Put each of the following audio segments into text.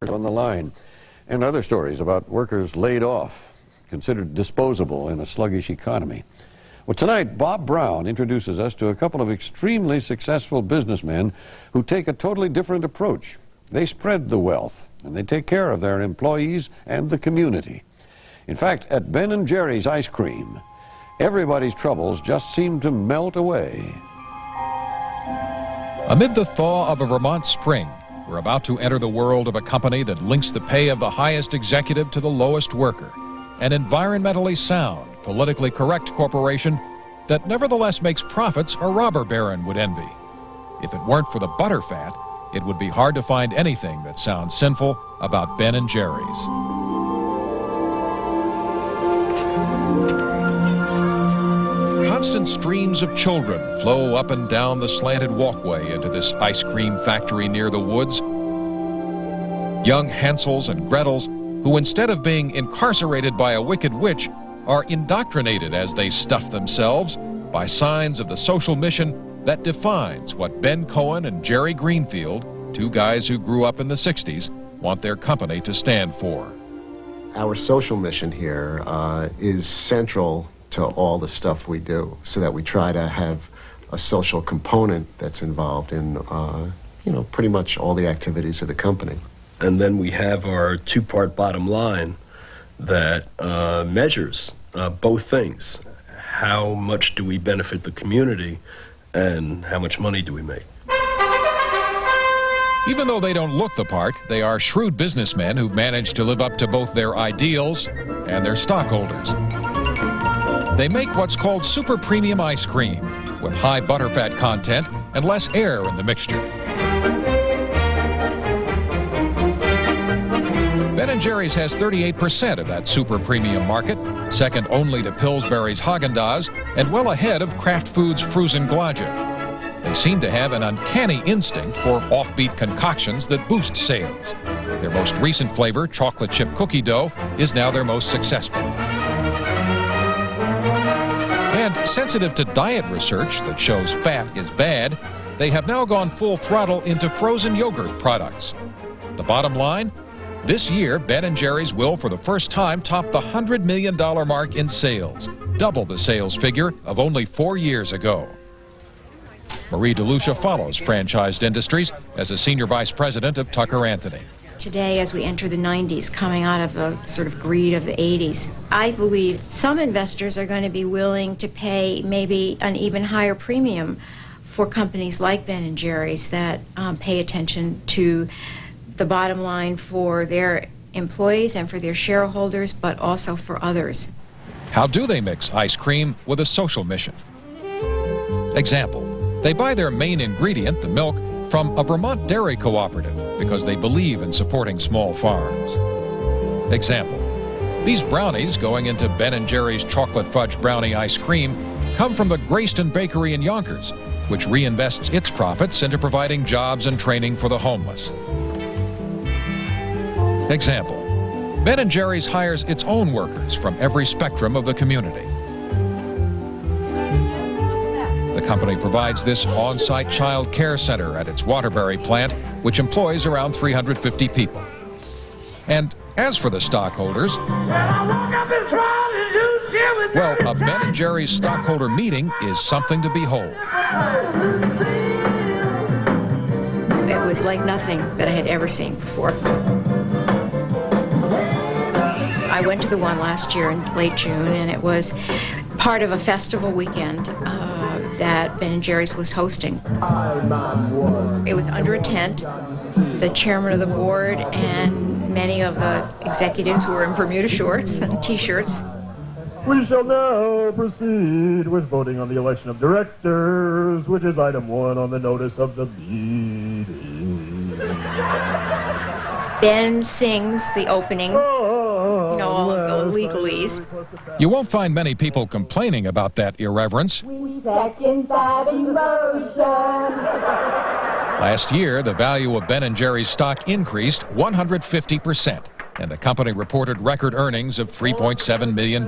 on the line, and other stories about workers laid off, considered disposable in a sluggish economy. Well, tonight, Bob Brown introduces us to a couple of extremely successful businessmen who take a totally different approach. They spread the wealth, and they take care of their employees and the community. In fact, at Ben & Jerry's Ice Cream, everybody's troubles just seem to melt away. Amid the thaw of a Vermont spring, we're about to enter the world of a company that links the pay of the highest executive to the lowest worker. An environmentally sound, politically correct corporation that nevertheless makes profits a robber baron would envy. If it weren't for the butterfat, it would be hard to find anything that sounds sinful about Ben & Jerry's. Constant streams of children flow up and down the slanted walkway into this ice cream factory near the woods. Young Hansels and Gretels, who instead of being incarcerated by a wicked witch, are indoctrinated as they stuff themselves by signs of the social mission that defines what Ben Cohen and Jerry Greenfield, two guys who grew up in the 60s, want their company to stand for. Our social mission here is central to all the stuff we do, so that we try to have a social component that's involved in, pretty much all the activities of the company. And then we have our two-part bottom line that measures both things. How much do we benefit the community, and how much money do we make? Even though they don't look the part, they are shrewd businessmen who've managed to live up to both their ideals and their stockholders. They make what's called super premium ice cream, with high butterfat content and less air in the mixture. Ben & Jerry's has 38% of that super premium market, second only to Pillsbury's Häagen-Dazs, and well ahead of Kraft Foods' Frusen Glädje. They seem to have an uncanny instinct for offbeat concoctions that boost sales. Their most recent flavor, chocolate chip cookie dough, is now their most successful. And sensitive to diet research that shows fat is bad, they have now gone full throttle into frozen yogurt products. The bottom line? This year, Ben & Jerry's will for the first time top the $100 million mark in sales, double the sales figure of only 4 years ago. Marie DeLucia follows franchised industries as a senior vice president of Tucker Anthony. Today, as we enter the 90s, coming out of a sort of greed of the 80s, I believe some investors are going to be willing to pay maybe an even higher premium for companies like Ben & Jerry's that pay attention to the bottom line for their employees and for their shareholders, but also for others. How do they mix ice cream with a social mission? Example, they buy their main ingredient, the milk, from a Vermont dairy cooperative because they believe in supporting small farms. Example, these brownies going into Ben & Jerry's chocolate fudge brownie ice cream come from the Grayston Bakery in Yonkers, which reinvests its profits into providing jobs and training for the homeless. Example, Ben & Jerry's hires its own workers from every spectrum of the community. The company provides this on-site child care center at its Waterbury plant, which employs around 350 people. And as for the stockholders, well, a Ben & Jerry's stockholder meeting is something to behold. It was like nothing that I had ever seen before. I went to the one last year in late June, and it was part of a festival weekend that Ben & Jerry's was hosting. It was under a tent. The chairman of the board and many of the executives were in Bermuda shorts and T-shirts. We shall now proceed with voting on the election of directors, which is item 1 on the notice of the meeting. Ben sings the opening, all of the legalese. You won't find many people complaining about that irreverence. Last year, the value of Ben & Jerry's stock increased 150%, and the company reported record earnings of $3.7 million.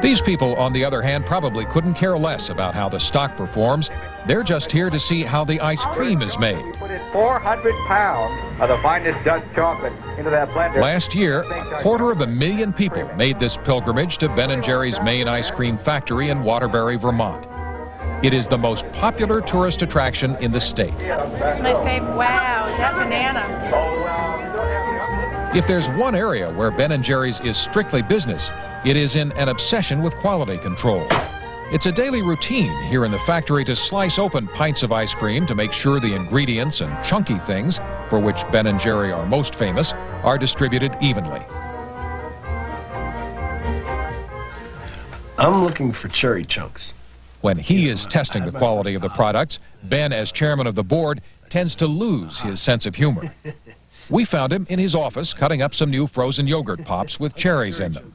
These people, on the other hand, probably couldn't care less about how the stock performs. They're just here to see how the ice cream is made. We put in 400 pounds of the finest Dutch chocolate into that blender. Last year, 250,000 people made this pilgrimage to Ben & Jerry's main ice cream factory in Waterbury, Vermont. It is the most popular tourist attraction in the state. That's my favorite. Wow, is that banana? If there's one area where Ben & Jerry's is strictly business, it is in an obsession with quality control. It's a daily routine here in the factory to slice open pints of ice cream to make sure the ingredients and chunky things, for which Ben & Jerry are most famous, are distributed evenly. I'm looking for cherry chunks. When he is testing the quality of the products, Ben, as chairman of the board, tends to lose his sense of humor. We found him in his office cutting up some new frozen yogurt pops with cherries in them.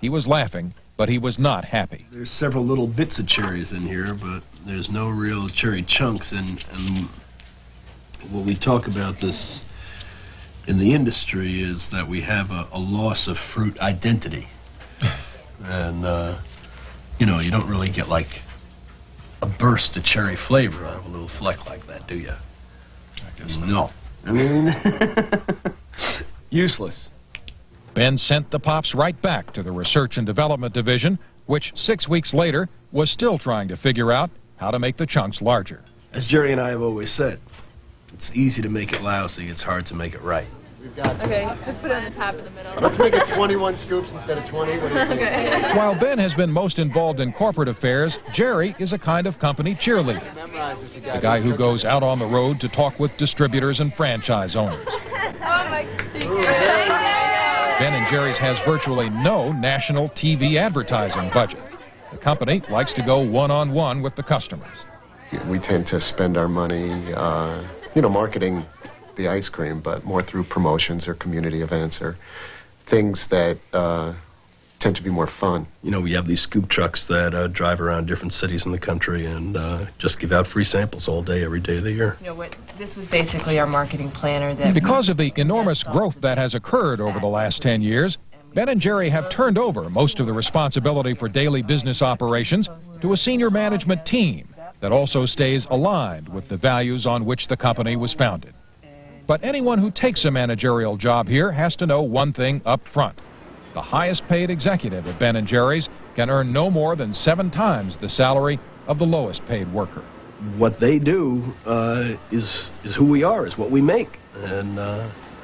He was laughing, but he was not happy. There's several little bits of cherries in here, but there's no real cherry chunks. And what we talk about this in the industry is that we have a loss of fruit identity. And, you know, you don't really get like a burst of cherry flavor out of a little fleck like that, do you? I guess No. I mean, useless. Ben sent the pops right back to the Research and Development Division, which 6 weeks later was still trying to figure out how to make the chunks larger. As Jerry and I have always said, it's easy to make it lousy, it's hard to make it right. We've got Okay, just put it on the top in the middle. Let's make it 21 scoops instead of 20. What do you think? Okay. While Ben has been most involved in corporate affairs, Jerry is a kind of company cheerleader. Memorize this, you The guys. guy who goes out on the road to talk with distributors and franchise owners. Oh my Ben & Jerry's has virtually no national TV advertising budget. The company likes to go one-on-one with the customers. We tend to spend our money, marketing the ice cream, but more through promotions or community events or things that tend to be more fun. You know, we have these scoop trucks that drive around different cities in the country and just give out free samples all day, every day of the year. You know what? This was basically our marketing planner that. Because of the enormous growth that has occurred over the last 10 years, Ben & Jerry have turned over most of the responsibility for daily business operations to a senior management team that also stays aligned with the values on which the company was founded. But anyone who takes a managerial job here has to know one thing up front. The highest paid executive at Ben & Jerry's can earn no more than 7 times the salary of the lowest paid worker. What they do is who we are, is what we make. And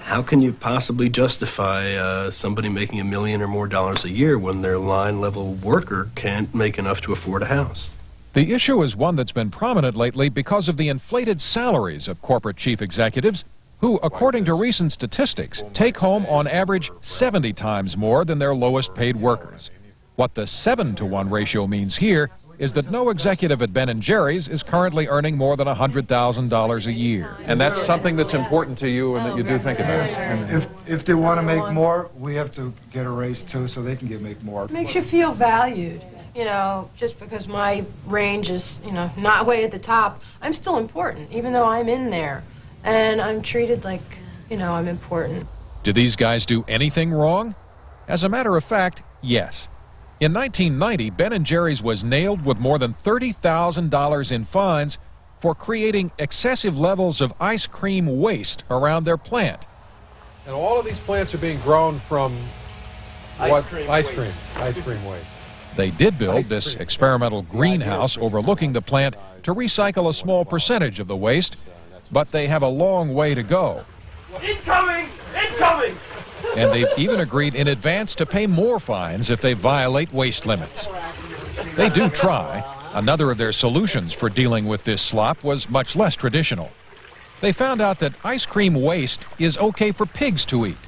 how can you possibly justify somebody making $1 million or more a year when their line-level worker can't make enough to afford a house? The issue is one that's been prominent lately because of the inflated salaries of corporate chief executives who, according to recent statistics, take home on average 70 times more than their lowest paid workers. What the 7-to-1 ratio means here is that no executive at Ben & Jerry's is currently earning more than $100,000 a year. And that's something that's important to you and that you do think about. If they want to make more, we have to get a raise too, so they can make more. Makes you feel valued, just because my range is, not way at the top. I'm still important, even though I'm in there. And I'm treated like, I'm important. Do these guys do anything wrong? As a matter of fact, yes. In 1990, Ben & Jerry's was nailed with more than $30,000 in fines for creating excessive levels of ice cream waste around their plant. And all of these plants are being grown from ice cream waste. They did build this experimental greenhouse overlooking the plant to recycle a small percentage of the waste, but they have a long way to go. Incoming! Incoming! And they've even agreed in advance to pay more fines if they violate waste limits. They do try. Another of their solutions for dealing with this slop was much less traditional. They found out that ice cream waste is okay for pigs to eat.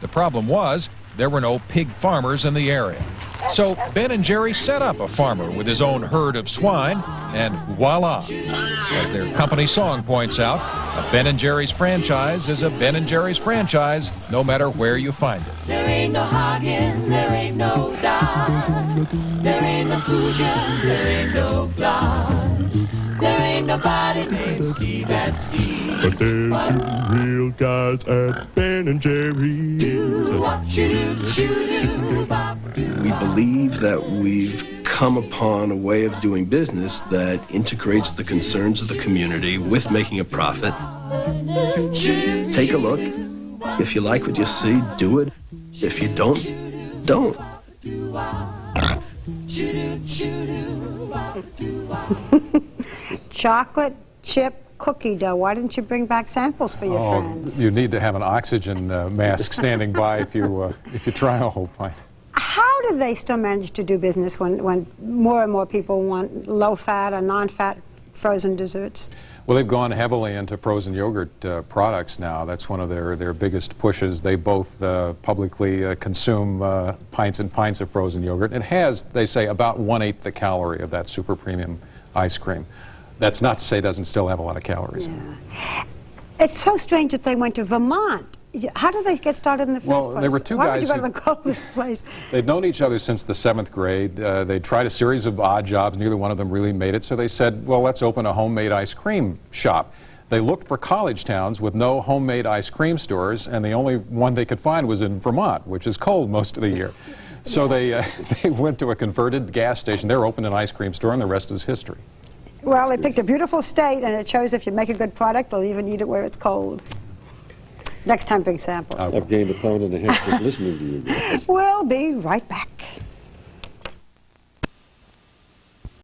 The problem was there were no pig farmers in the area. So Ben & Jerry set up a farmer with his own herd of swine, and voila. As their company song points out, a Ben & Jerry's franchise is a Ben & Jerry's franchise, no matter where you find it. There ain't no Hagen, there ain't no Don, there ain't no Cushion, there ain't no Blonde, there ain't nobody named Steve and Steve. But there's two real guys at Ben and Jerry's. We believe that we've come upon a way of doing business that integrates the concerns of the community with making a profit. Take a look. If you like what you see, do it. If you don't, don't. Chocolate chip cookie dough. Why didn't you bring back samples for your friends? You need to have an oxygen mask standing by if you try a whole pint. How do they still manage to do business when more and more people want low-fat or non-fat frozen desserts? Well, they've gone heavily into frozen yogurt products now. That's one of their biggest pushes. They both publicly consume pints and pints of frozen yogurt. It has, they say, about 1/8 the calorie of that super premium ice cream. That's not to say it doesn't still have a lot of calories. Yeah. It's so strange that they went to Vermont. How did they get started in the first place? Well, there were two Why guys would you go to the coldest place? They'd known each other since the 7th grade. They'd tried a series of odd jobs. Neither one of them really made it. So they said, well, let's open a homemade ice cream shop. They looked for college towns with no homemade ice cream stores, and the only one they could find was in Vermont, which is cold most of the year. So they went to a converted gas station. They were opened an ice cream store, and the rest is history. Well, they picked a beautiful state, and it shows if you make a good product, they'll even eat it where it's cold. Next time, bring samples. I've gained a pound and a half just listening to you guys. We'll be right back.